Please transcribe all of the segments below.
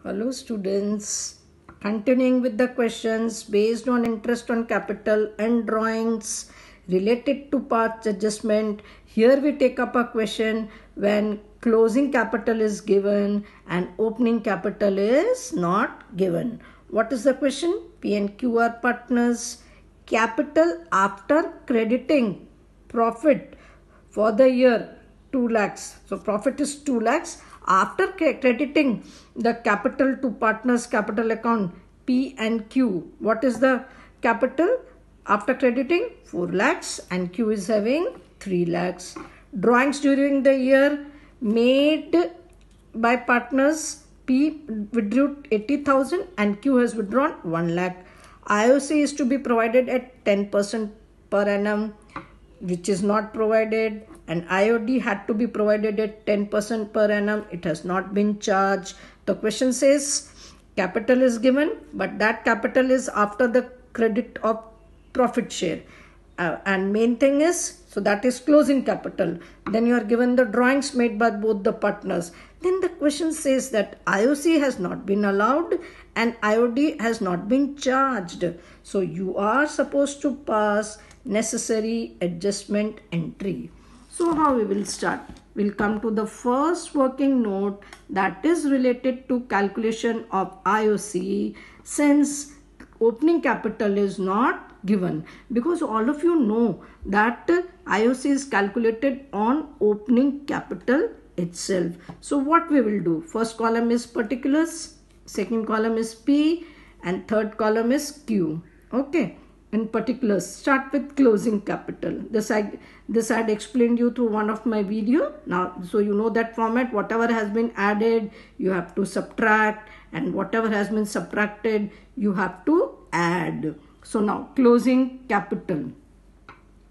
Hello students, continuing with the questions based on interest on capital and drawings related to parts adjustment. Here we take up a question when closing capital is given and opening capital is not given. What is the question? P and Q are partners. Capital after crediting profit for the year 2 lakhs. So profit is 2 lakhs. After crediting the capital to partners capital account P and Q, what is the capital after crediting? 4 lakhs and Q is having 3 lakhs. Drawings during the year made by partners, P withdrew 80,000 and Q has withdrawn 1 lakh. IOC is to be provided at 10% per annum, which is not provided, and IOD had to be provided at 10% per annum. It has not been charged. The question says capital is given, but that capital is after the credit of profit share. And main thing is, so that is closing capital. Then you are given the drawings made by both the partners. Then the question says that IOC has not been allowed and IOD has not been charged. So you are supposed to pass necessary adjustment entry. So how we will start? We'll come to the first working note that is related to calculation of IOC, since opening capital is not given, because all of you know that IOC is calculated on opening capital itself. So what we will do? First column is particulars, second column is P, and third column is Q. Okay. In particulars, start with closing capital. This I had explained you through one of my video. Now, so you know that format. Whatever has been added, you have to subtract, and whatever has been subtracted, you have to add. So now closing capital,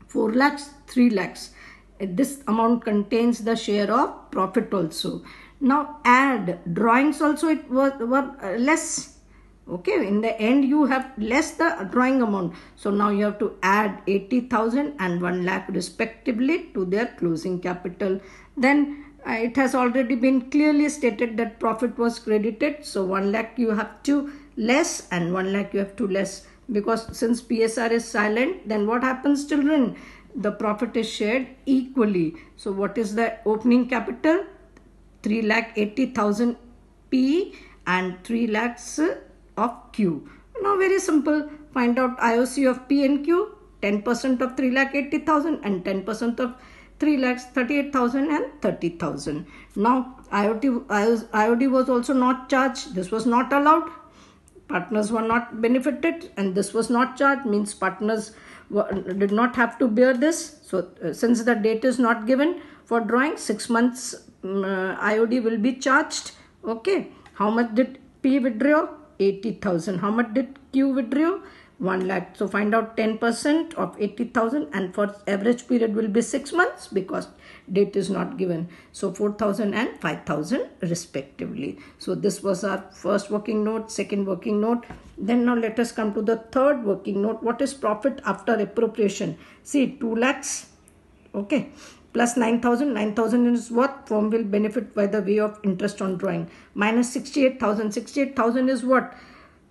4 lakhs, 3 lakhs. This amount contains the share of profit also. Now add drawings also, it were less. Okay, in the end you have less the drawing amount. So now you have to add 80,000 and 1 lakh respectively to their closing capital. Then it has already been clearly stated that profit was credited. So 1 lakh you have to less and 1 lakh you have to less. Because since PSR is silent, then what happens, children? The profit is shared equally. So what is the opening capital? 3,80,000 P and 3 lakhs of Q. Now very simple. Find out IOC of P and Q. 10% of 3,80,000 and 10% of 3 lakhs 38,000 and 30,000. Now IOD was also not charged. This was not allowed. Partners were not benefited and this was not charged, means partners did not have to bear this. So since the date is not given for drawing, 6 months IOD will be charged. Okay. How much did P withdraw? 80,000. How much did Q withdraw? 1 lakh. So find out 10% of 80,000, and for average period will be 6 months because date is not given. So 4,000 and 5,000 respectively. So this was our first working note, second working note. Then now let us come to the third working note. What is profit after appropriation? See, 2 lakhs. Okay. Plus 9,000. 9,000 is what? Firm will benefit by the way of interest on drawing. Minus 68,000. 68,000 is what?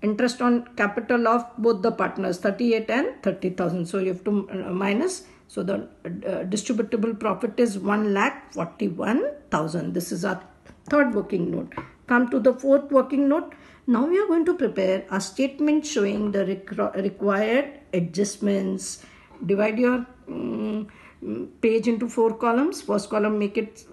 Interest on capital of both the partners, 38 and 30,000. So you have to minus. So the distributable profit is 1,41,000. This is our third working note. Come to the fourth working note. Now we are going to prepare a statement showing the required adjustments. Divide your page into 4 columns. First column, make it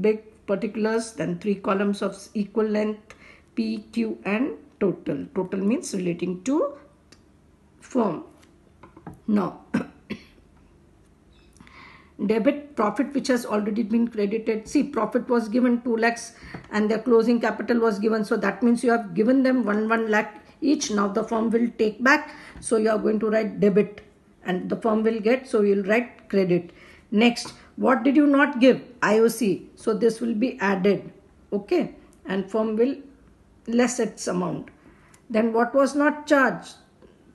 big, particulars. Then 3 columns of equal length, P, Q and total. Total means relating to firm. Now debit profit which has already been credited. See, profit was given 2 lakhs and their closing capital was given. So that means you have given them 1 lakh each. Now the firm will take back. So you are going to write debit and the firm will get. So you will write credit. Next, what did you not give? IOC. So this will be added. Okay. And firm will less its amount. Then what was not charged?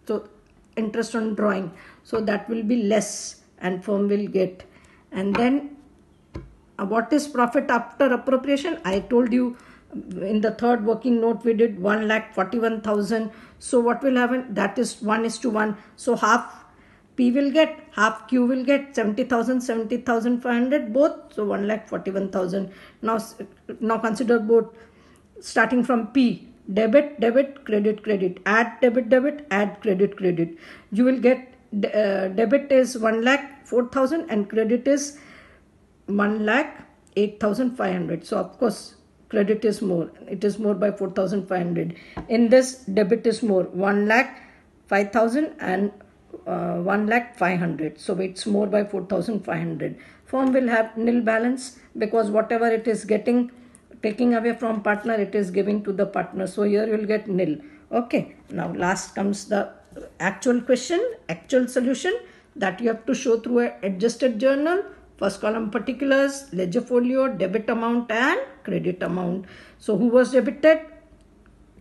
So interest on drawing. So that will be less and firm will get. And then what is profit after appropriation? I told you In the third working note, we did 1,41,000. So what will happen? That is 1:1. So half P will get, half Q will get 70,000, 70,500 both. So 1,41,000. Now consider both starting from P. Debit, debit, credit, credit. Add debit, debit, add credit, credit. You will get debit is 1,04,000 and credit is 1,08,500. So of course credit is more. It is more by 4,500. In this, debit is more, 1,05,000 and 1,05,000. So it's more by 4,500. Firm will have nil balance because whatever it is getting, taking away from partner, it is giving to the partner. So here you will get nil. Okay. Now last comes the actual question, actual solution that you have to show through an adjusted journal. First column particulars, ledger folio, debit amount and credit amount. So who was debited?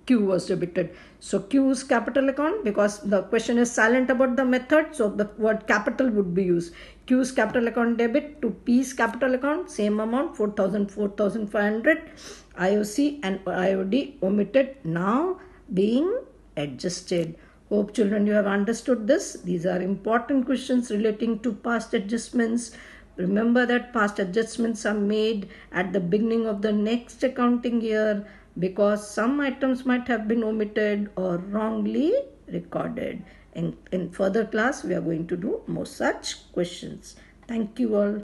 Q was debited. So Q's capital account, because the question is silent about the method, so the word capital would be used. Q's capital account debit to P's capital account, same amount, 4,000, 4,500. IOC and IOD omitted, now being adjusted. Hope children you have understood this. These are important questions relating to past adjustments. Remember that past adjustments are made at the beginning of the next accounting year because some items might have been omitted or wrongly recorded. In further class, we are going to do more such questions. Thank you all.